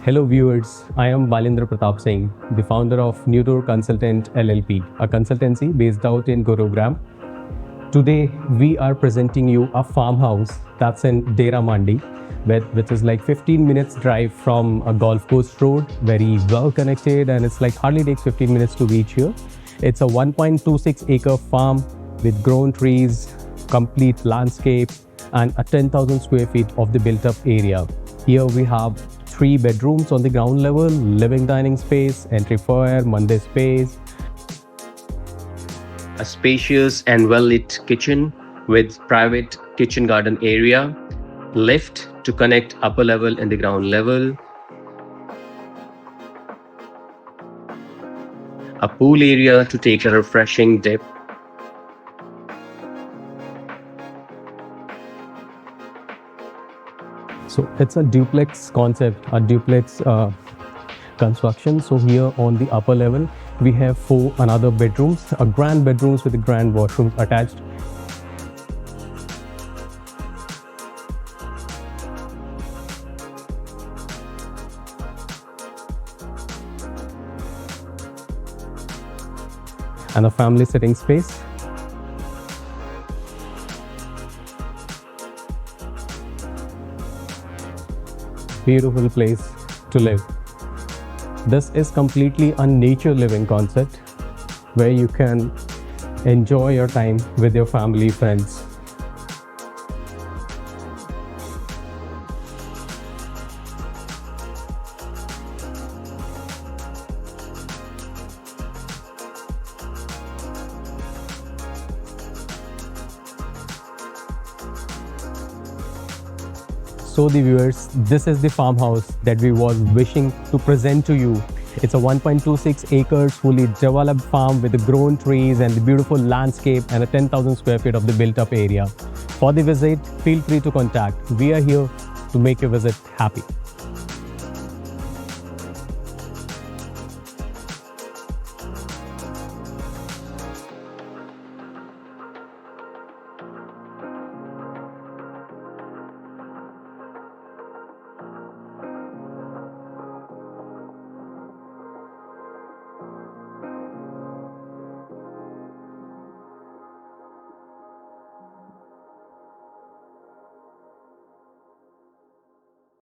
Hello viewers, I am Balendra Pratap Singh, the founder of New Door Consultant LLP, a consultancy based out in Gurugram. Today we are presenting you a farmhouse that's in Dera Mandi, which is like 15 minutes drive from a golf course road, very well connected, and it's like hardly takes 15 minutes to reach here. It's a 1.26 acre farm with grown trees, complete landscape, and a 10,000 square feet of the built up area. Here we have 3 bedrooms on the ground level, living dining space, entry foyer, mandir space, a spacious and well-lit kitchen with private kitchen garden area, lift to connect upper level and the ground level, a pool area to take a refreshing dip, so it's a duplex concept, a duplex construction. So here on the upper level we have 4 another bedrooms, a grand bedrooms with a grand washroom attached. And a family sitting space. Beautiful place to live. This is completely a nature living concept where you can enjoy your time with your family, friends. So the viewers, this is the farmhouse that we was wishing to present to you. It's a 1.26 acres fully developed farm with the grown trees and the beautiful landscape and a 10,000 square feet of the built up area. For the visit, feel free to contact. We are here to make your visit happy.